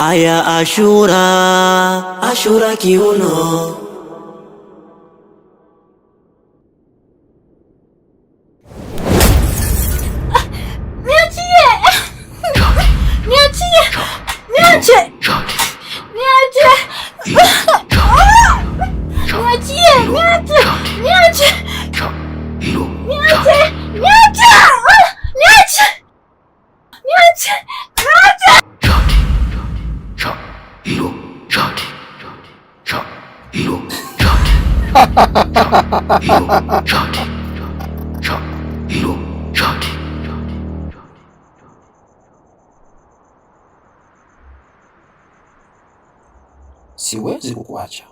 Aya Ashura, Ashura kiuno. Niachie! Niachie! Niache! Niache! Niachie! Niache! Niache! Niache! Niache! Niache! Niache! Siwezi kukuacha.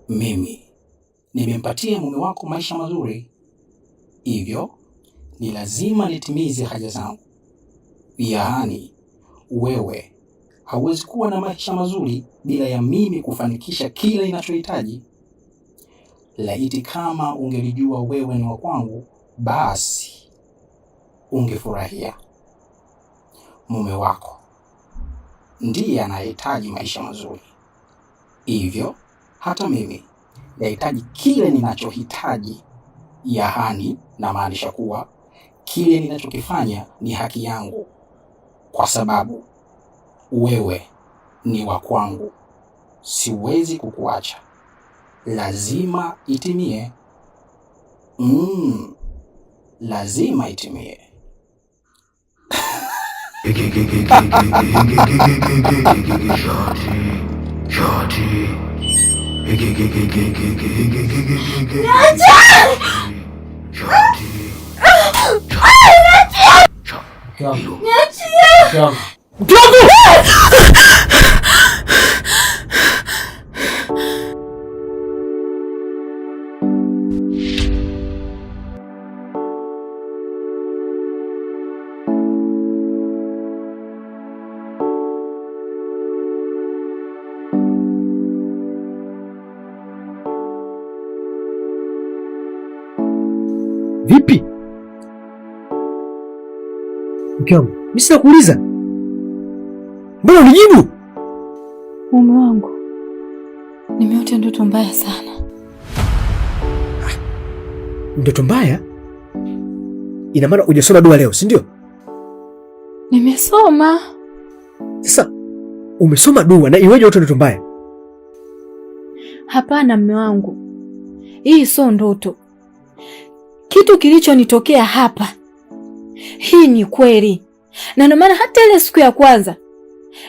Mimi nimempatia mume wako maisha mazuri, hivyo ni lazima nitimize haja zangu. Yaani wewe hauwezi kuwa na maisha mazuri bila ya mimi kufanikisha kile ninachohitaji. Laiti kama ungelijua wewe ni wa kwangu, basi ungefurahia. Mume wako ndiye anahitaji maisha mazuri, hivyo hata mimi nahitaji kile ninachohitaji. Yaani namaanisha kuwa kile ninachokifanya ni haki yangu, kwa sababu wewe ni wa kwangu. Siwezi kukuacha, lazima itimie. Lazima itimie. Vipi? Mke wangu, mimi sinakuuliza. Mbona unijibu? Mume wangu, nimeota ndoto mbaya sana. Ndoto mbaya? Ina maana hujasoma dua leo, si ndio? Nimesoma. Sasa umesoma dua na iweje utoe ndoto mbaya? Hapana mume wangu, hii sio ndoto. Kitu kilichonitokea hapa, hii ni kweli. Na ndio maana hata ile siku ya kwanza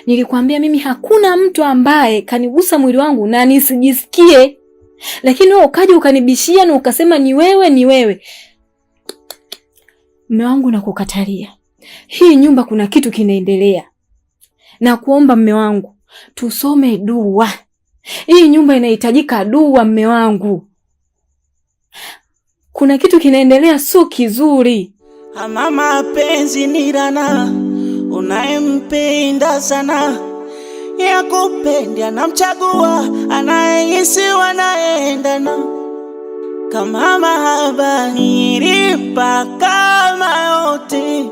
nilikwambia mimi hakuna mtu ambaye kanigusa mwili wangu na nisijisikie. Lakini wewe ukaja ukanibishia na ukasema ni wewe, ni wewe. Mume wangu nakukatalia. Hii nyumba kuna kitu kinaendelea. Na kuomba mume wangu, tusome dua. Hii nyumba inahitajika dua mume wangu. Kuna kitu kinaendelea sio kizuri. Ama mapenzi ni rana, unayempenda sana ya kupenda na mchagua, anayehisi wanaendana. Kama mahaba nilipa kama yote,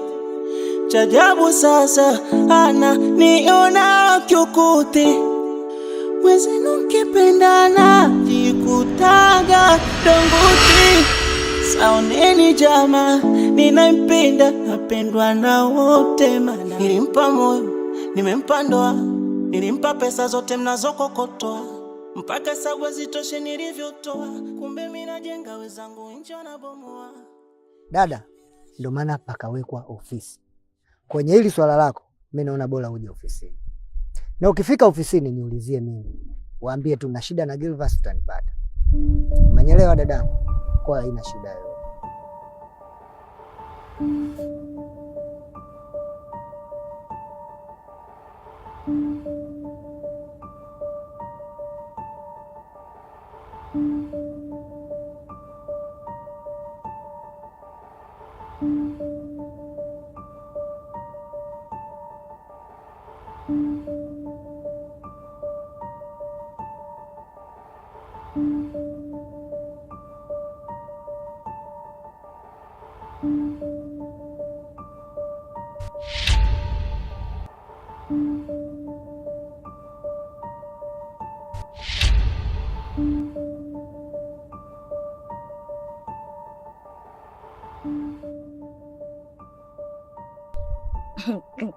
chajabu sasa ana niona kyukuti. Mwezi nukipendana jikutaga donguti. Saoneni jama, ninampenda, napendwa na wote mana. Nilimpa moyo, nimempa ndoa, nilimpa pesa zote mnazokokotoa, mpaka sababu zitoshe nilivyotoa. Kumbe mimi najenga wenzangu nje na bomoa. Dada, ndio maana pakawekwa ofisi. Kwenye hili swala lako, mimi naona bora uje ofisini. Na ukifika ofisini niulizie mimi. Waambie tu na shida na Gilvas utanipata. Umenielewa dadangu? Kwa haina shida yoyote.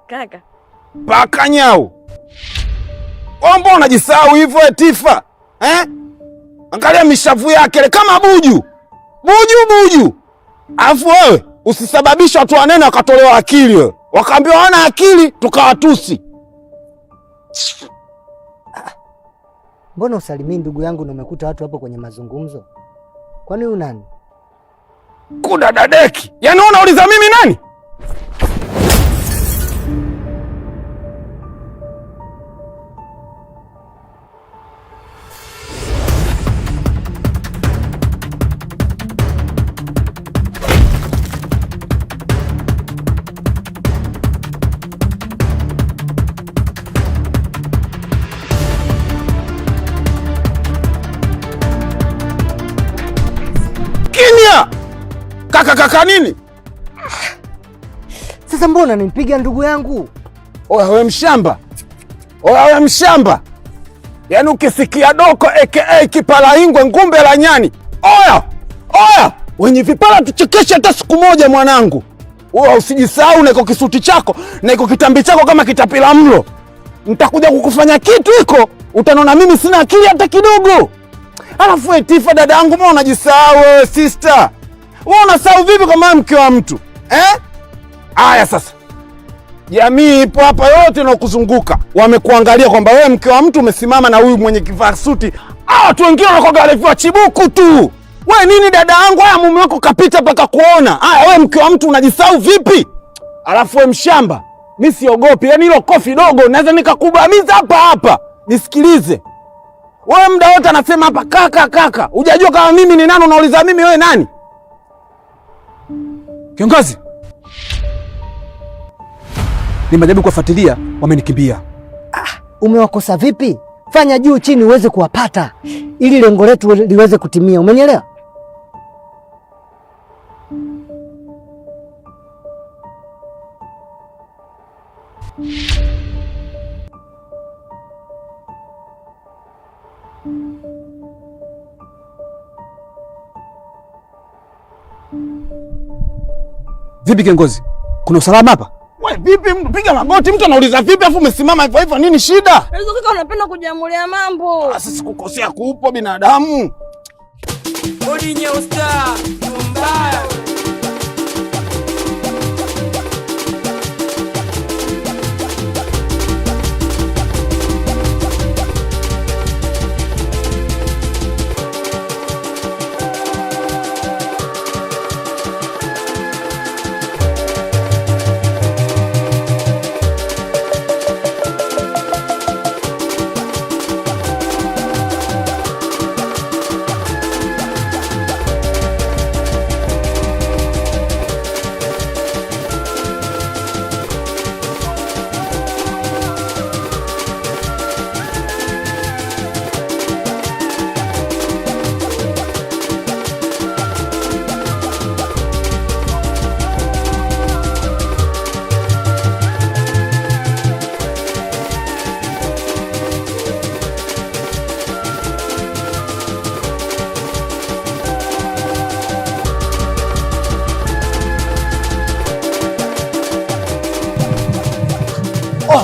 Kaka. Paka nyau. Mbona unajisahau hivyo Etifa? Angalia mishavu yake kama buju. Buju. Alafu wewe usisababisha watu wanene wakatolewa akili wewe. Wakaambiwa wana akili tukawatusi. Mbona usalimii ndugu yangu na umekuta watu hapo kwenye mazungumzo? Kwani huyu nani? Kudadadeki. Yaani unauliza mimi nani? Kaka nini? Sasa mbona nimpiga ndugu yangu? Oya wewe mshamba. Yaani ukisikia doko aka kipala ingwe ngumbe la nyani. Oya. Wenye vipala tuchekeshe hata siku moja mwanangu. Wewe usijisahau na iko kisuti chako na iko kitambi chako kama kitapila mlo. Nitakuja kukufanya kitu hiko, utanona mimi sina akili hata kidogo. Alafu Etifa dada yangu, mbona unajisahau wewe sister? Wewe unasahau vipi kama mke wa mtu? Aya sasa. Jamii ipo hapa yote na kuzunguka. Wamekuangalia kwamba wewe mke wa mtu umesimama na huyu mwenye kivaa suti. Watu wengine wanakuangalia chibuku tu. Wewe nini dada yangu? Haya mume wako kapita paka kuona. Wewe mke wa mtu unajisahau vipi? Alafu wewe mshamba. Mimi siogopi. Yaani hilo kofi dogo naweza nikakubamiza hapa. Nisikilize. Wewe muda wote anasema hapa kaka. Hujajua kama mimi ni nani, unauliza mimi wewe nani? Kiongozi. Nimejaribu kuwafuatilia, wamenikimbia. Umewakosa vipi? Fanya juu chini uweze kuwapata ili lengo letu liweze kutimia. Umenielewa? Vipi kiongozi? Kuna usalama hapa? Wewe vipi mtu piga magoti, mtu anauliza vipi afu umesimama hivyo nini shida? Hizo kaka unapenda kujamulia mambo. Sasa kukosea kuupo binadamu. Bodi nyeusta, mbaya.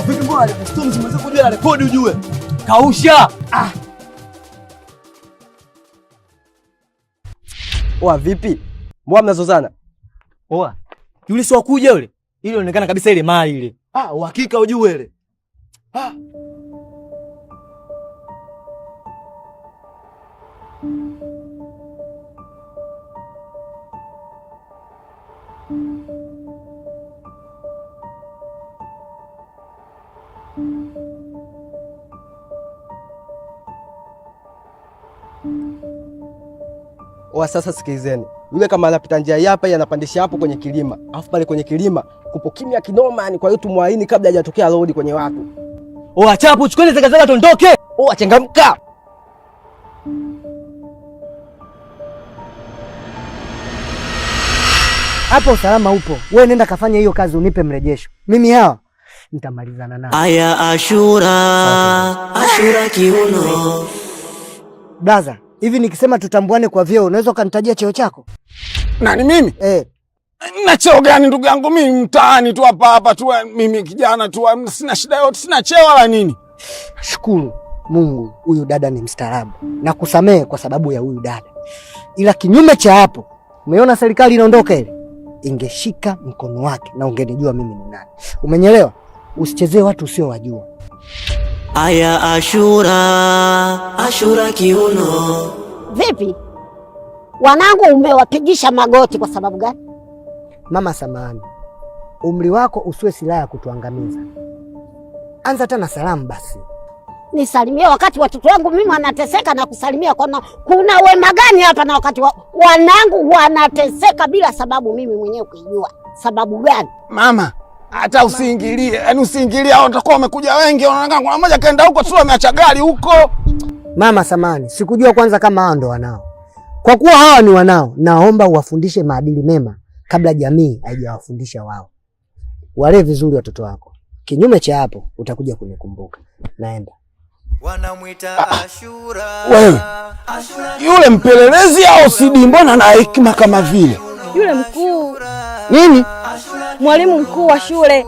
Vipi mbona Storms mwanzo kujua na rekodi ujue? Kausha. Vipi? Mbona mnazozana? Yule si wakuja yule. Ile inaonekana kabisa ile mali ile. Uhakika ujue ile. Sasa sikilizeni. Yule kama anapita njia hapa anapandisha hapo kwenye kilima. Alafu pale kwenye kilima kupo kimya kinoma, yani kwa hiyo tumwaini kabla hajatokea road kwenye watu. Chapu chukua ile zaka tuondoke. Changamka. Hapo usalama upo. Wewe nenda kafanya hiyo kazi unipe mrejesho. Mimi hawa nitamalizana naye. Aya Ashura kiuno. Brother, hivi nikisema tutambuane kwa vyeo, unaweza ukanitajia cheo chako? Nani mimi? Na cheo gani ndugu yangu? Mimi mtaani tu hapa tu, mimi kijana tu, sina shida yote, sina cheo wala nini. Shukuru Mungu, huyu dada ni mstaarabu na kusamehe kwa sababu ya huyu dada, ila kinyume cha hapo, umeona serikali inaondoka ile, ingeshika mkono wake na ungenijua mimi ni nani. Umenyelewa? Usichezee watu usio wajua. Aya Ashura kiuno. Vipi wanangu, umewapigisha magoti kwa sababu gani? Mama samahani, umri wako usiwe silaha ya kutuangamiza. Anza tena salamu basi. Nisalimie wakati watoto wangu mimi wanateseka na kusalimia kuna wema gani hapa, na wakati wanangu wanateseka bila sababu mimi mwenyewe kujua sababu gani? Mama, hata usiingilie, yaani usiingilie, hao watakuwa wamekuja wengi, wanaona kuna mmoja kaenda huko tu ameacha gari huko. Mama samahani, sikujua kwanza kama hao ndo wanao. Kwa kuwa hawa ni wanao, naomba uwafundishe maadili mema kabla jamii haijawafundisha wao. Wale vizuri watoto wako. Kinyume cha hapo utakuja kunikumbuka. Naenda. Wanamuita Ashura. Wewe, yule mpelelezi au CD mbona na hekima kama vile? Yule mkuu. Nini? Mwalimu mkuu wa shule.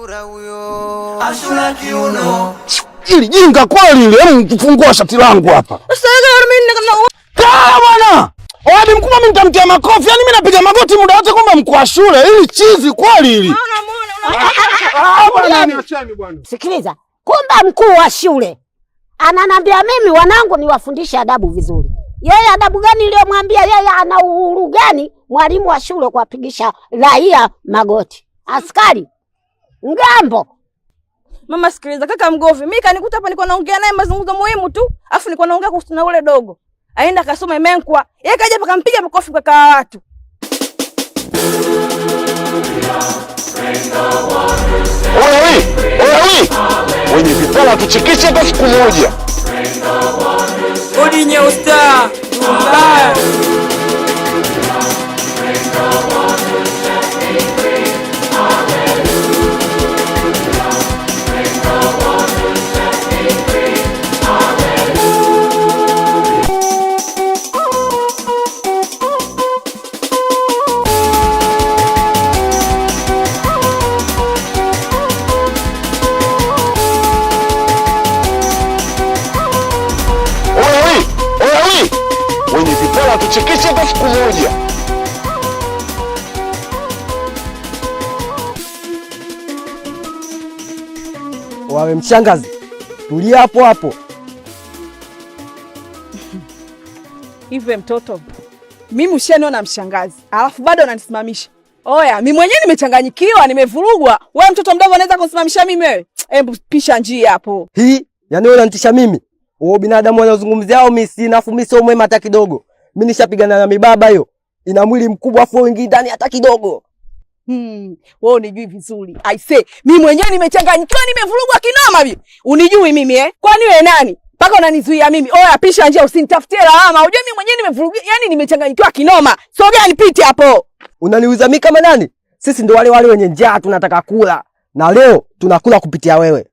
Ashura kiuno. Ili jinga kweli ile, hebu fungua shati langu hapa. Sasa mimi kaa bwana. Wapi mkubwa, mimi nitamtia makofi. Yaani mimi napiga magoti muda wote kwamba mkuu wa shule. Hili chizi kweli hili. Sikiliza, kumbe mkuu wa shule ananambia mimi wanangu niwafundishe adabu vizuri. Yeye adabu gani iliyomwambia yeye? Ana uhuru gani mwalimu wa shule kuwapigisha raia magoti? Askari ngambo. Mama sikiliza, kaka mgovi, mimi kanikuta hapa niko naongea naye mazungumzo muhimu tu, afu niko naongea kuhusu na ule dogo. Aenda kasome menkwa. Yeye kaja paka mpiga makofi kwa watu. Oye, wenye vipala tuchekeshe hata siku moja. Odi Nyeusta, mbaya. Wenye vipala tuchekeshe hata siku moja. Wawe mshangazi, tulia hapo hapo. Hivi mtoto, mimi ushaniona mshangazi, alafu bado unanisimamisha. Oya, mimi mwenyewe nimechanganyikiwa, nimevurugwa. Wewe mtoto mdogo unaweza kunisimamisha mimi wewe? Hebu pisha njia hapo. Hii, yani wewe unanitisha mimi? Wao binadamu wanazungumzia hao mimi sina, afu mimi sio mwema hata kidogo. Mimi nishapigana na mibaba hiyo. Ina mwili mkubwa afu wengi ndani hata kidogo. Wewe unijui vizuri. I say, mimi mwenyewe nimechanganyikiwa, nimevurugwa kinoma hivi. Unijui mimi Kwani wewe nani? Paka unanizuia mimi. Oya, pisha njia, usinitafutie lawama. Unajua mimi mwenyewe nimevurugwa, yani nimechanganyikiwa kinoma. Sogea nipite hapo. Unaniuliza mimi kama nani? Sisi ndo wale wenye njaa tunataka kula. Na leo tunakula kupitia wewe.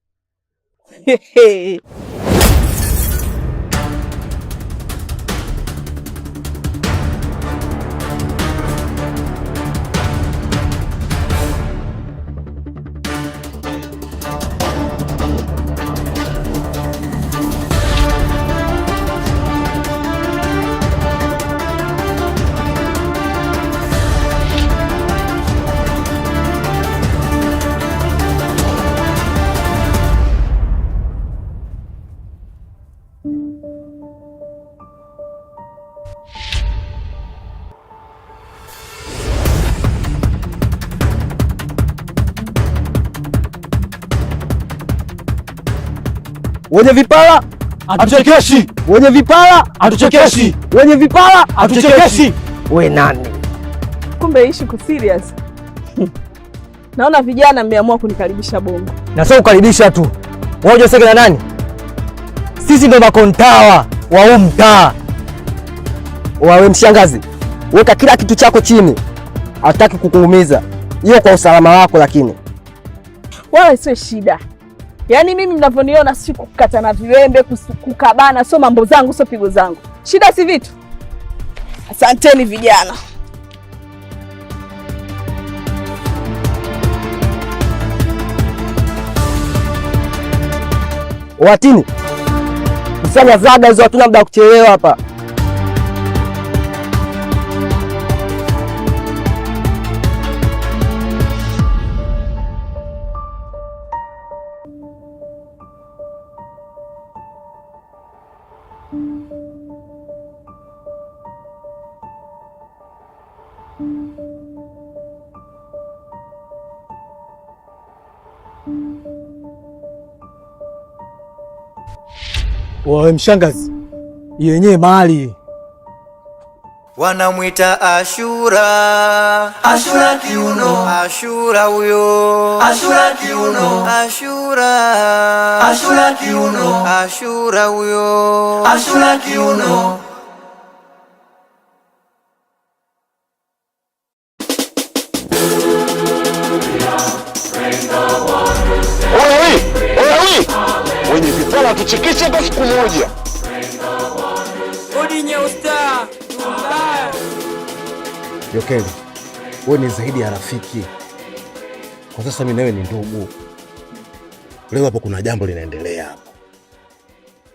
Wenye vipala Hatuchekeshi. Wenye vipala Hatuchekeshi. Wenye vipala Hatuchekeshi. We nani? Kumbe ishi ku serious. Naona vijana mmeamua kunikaribisha Bongo. Na sio kukaribisha tu. Wewe unasema na nani? Sisi ndo makontawa wa huu mtaa. Wawe mshangazi, weka kila kitu chako chini. Hataki kukuumiza. Hiyo kwa usalama wako lakini. Wala sio shida. Yaani mimi mnavyoniona si kukata na viwembe, kukabana, sio mambo zangu, sio pigo zangu. Shida si vitu. Asanteni vijana. Watini. Msanya zaga hizo, hatuna muda kuchelewa hapa. Wewe mshangazi, yenyewe mali wanamwita Ashura. Ashura kiuno, Ashura huyo, Ashura kiuno, Ashura, Ashura kiuno, Ashura huyo, Ashura kiuno. Wenye vipala tuchekeshe kwa siku moja. Odi Nyeusta, tumbaya. Yokeli, wewe ni zaidi ya rafiki. Kwa sasa mimi nawe ni ndugu. Leo hapo kuna jambo linaendelea hapa.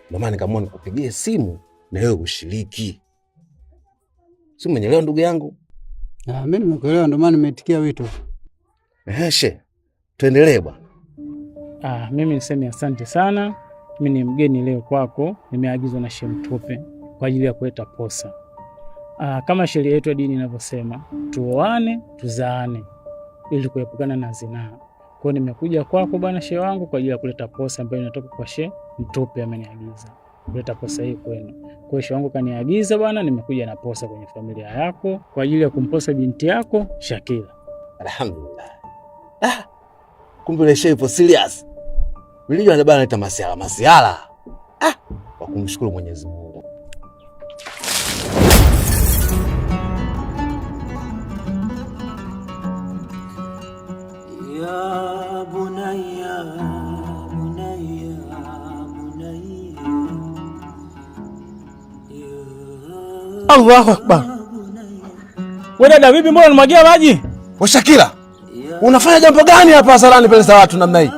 Ndio maana nikaamua nikupigie simu na wewe ushiriki. Si umeelewa ndugu yangu? Mimi nimekuelewa, ndio maana nimetikia wito. She, tuendelee bwana. Mimi niseme asante sana. Mimi ni mgeni leo kwako, nimeagizwa na Shehe Mtupe kwa ajili ya kuleta posa. Kama sheria yetu ya dini inavyosema, tuoane, tuzaane ili kuepukana na zinaa. Kwa nimekuja kwako bwana Shehe wangu kwa ajili ya kuleta posa ambayo inatoka kwa Shehe Mtupe, ameniagiza kuleta posa hii kwenu. Kwa hiyo Shehe wangu kaniagiza bwana, nimekuja na posa kwenye familia yako kwa ajili ya kumposa binti yako Shakila. Alhamdulillah. Kumbe ile Shehe ipo serious. Nilijua bwana anaita masiala. Kwa kumshukuru Mwenyezi Mungu. Ya bunayya, bunayya, bunayya. Allahu Akbar. Wewe dada, vipi mbona unamwagia maji? Shakila, unafanya jambo gani hapa salani pale za watu namna hii?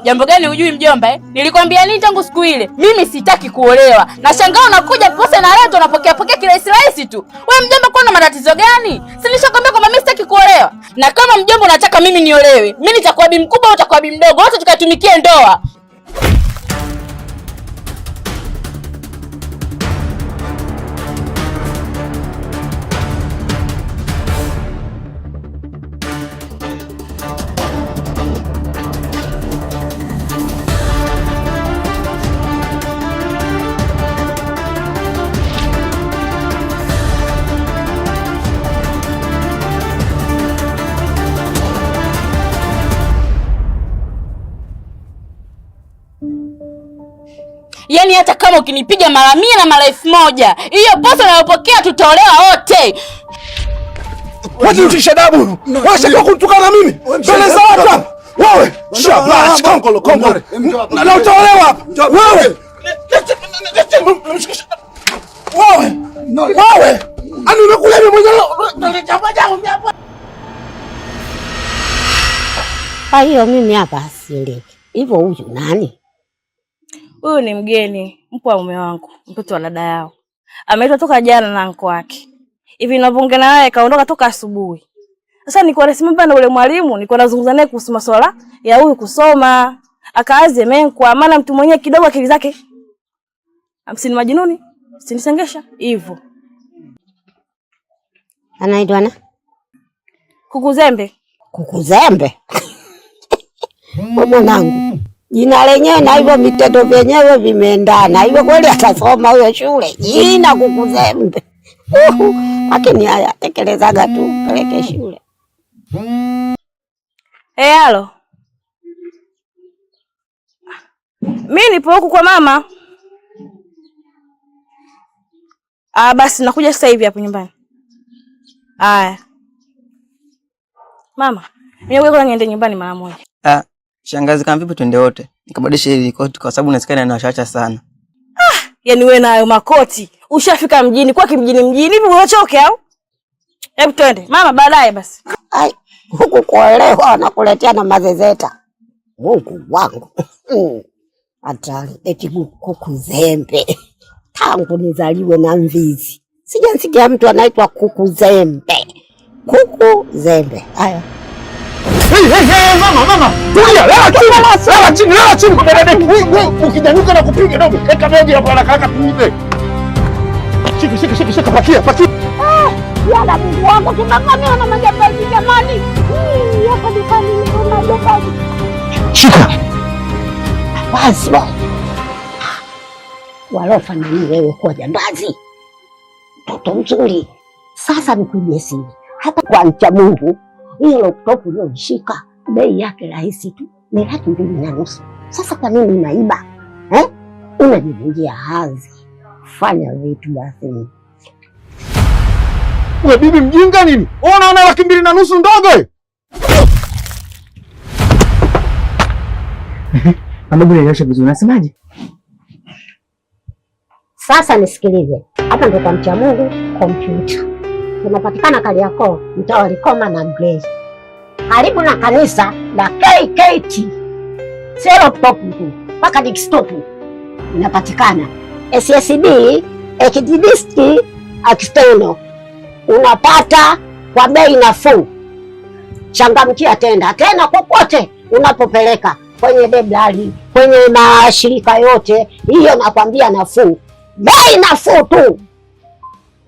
Jambo gani hujui mjomba? Nilikwambia nini tangu siku ile? Mimi sitaki kuolewa. Na shangaa unakuja posa na leo unapokea kirahisi tu. Wewe mjomba, kwa nini matatizo gani? Si nilishakwambia kwamba mimi sitaki kuolewa. Na kama mjomba unataka mimi niolewe, mimi nitakuwa bi mkubwa au utakuwa bi mdogo, wote tukatumikie ndoa. Yaani hata kama ukinipiga mara 100 na mara 1000, hiyo posa unayopokea tutaolewa wote. Waje utisha dabu. Wewe sio kutukana mimi. Mbele za watu. Wewe, shabash kongolo. Na utaolewa hapa. Wewe. Wewe. Ani umekuja mimi mwenyewe. Kwa hiyo mimi hapa sielewi. Hivyo huyu nani? Huyu ni mgeni, mpwa mume wangu, mtoto wa dada yao. Ameitwa toka jana na anko wake. Hivi ninavyoongea naye kaondoka toka asubuhi. Sasa niko nasimama na ule mwalimu, niko nazungumza naye kuhusu masuala ya huyu kusoma. Akaaze menkwa, maana mtu mwenyewe kidogo akili zake 50 majinuni, sinisengesha hivyo. Anaitwa na? Kukuzembe. Kukuzembe? Mwanangu, jina lenyewe na hivyo vitendo vyenyewe vimeendana. Hivyo kweli atasoma huyo shule? Jina Kukuzembe. Lakini haya tekelezaga tu, peleke shule. Halo. Mimi nipo huku kwa mama. Basi nakuja sasa hivi hapo nyumbani. Mama, mimi ngoja niende nyumbani mara moja. Shangazi kama vipi twende wote. Nikabadilisha ile koti kwa sababu nasikia ninashaacha sana. Yaani wewe na hayo makoti, ushafika mjini kwa kimjini hivi unachoke au? Hebu twende. Mama baadaye basi. Ai, huku kuolewa wanakuletea na mazezeta. Mungu wangu. Hatari, eti kuku zembe. Tangu nizaliwe na mvizi sijasikia mtu anaitwa kuku zembe. Kuku zembe. Haya. Mama. Tulia, lala chini. Wewe ukijanyuka na kupiga dogo. Eka begi hapo haraka tuibe. Shika pakia. Yala Mungu wangu tunang'ania na majambazi jamani. Yako dukani ni majambazi. Shika. Basi. Walofa nini wewe kwa jambazi? Mtoto mzuri. Sasa nikuibie siri. Hata kwa mcha Mungu, hiyo laptop ulioshika bei yake rahisi tu ni 250. Sasa kwa nini unaiba? Unajivunjia hadhi. Fanya vitu basi. Wewe bibi mjinga nini? Unaona 250 ndogo? Mambo yanaisha vizuri. Unasemaje? Sasa nisikilize. Hapa ndo kwa mcha Mungu kompyuta. Tunapatikana Kariakoo, mtaa wa Likoma na Grace. Karibu na kanisa la KKT. Sio laptop tu, mpaka desktop inapatikana. SSD, HD disk, external. Unapata kwa bei nafuu. Changamkia tena popote unapopeleka kwenye deblali, kwenye mashirika yote, hiyo nakwambia nafuu. Bei nafuu tu.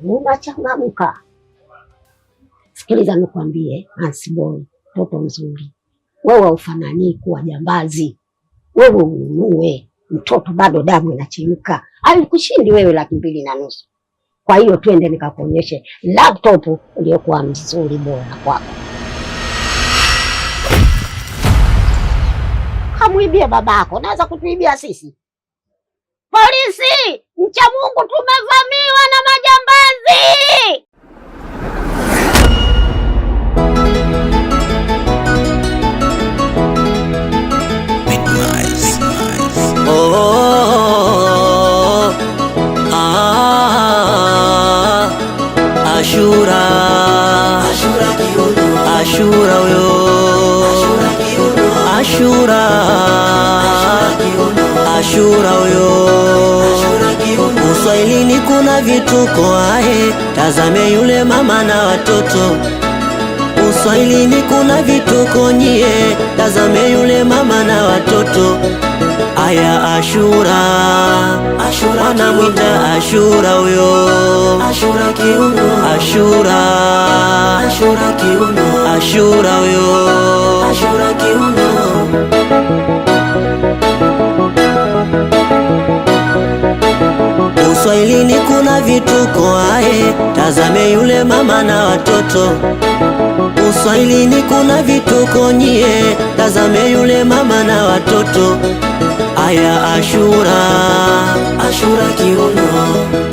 Unachangamka. Sikiliza nikwambie, Ansboy, mtoto mzuri. Wewe ufanani kuwa jambazi. Wewe ununue, mtoto bado damu inachemka. Alikushindi wewe 250. Kwa hiyo twende nikakuonyeshe laptop iliyokuwa mzuri bora kwako. Kamuibie babako, naweza kutuibia sisi. Polisi, mcha Mungu tumevamiwa na majambazi. Ashura huyo. Uswahilini kuna vituko ahe, tazame yule mama na watoto. Uswahilini kuna vituko nyie, tazame yule mama na watoto. Aya Ashura, wanamwita Ashura huyo. Ashura kiuno, Ashura kiuno, Ashura huyo. Ashura kiuno. Uswahilini kuna vituko ahe, tazame yule mama na watoto. Uswahilini kuna vituko nyie, tazame yule mama na watoto. Aya Ashura kiuno.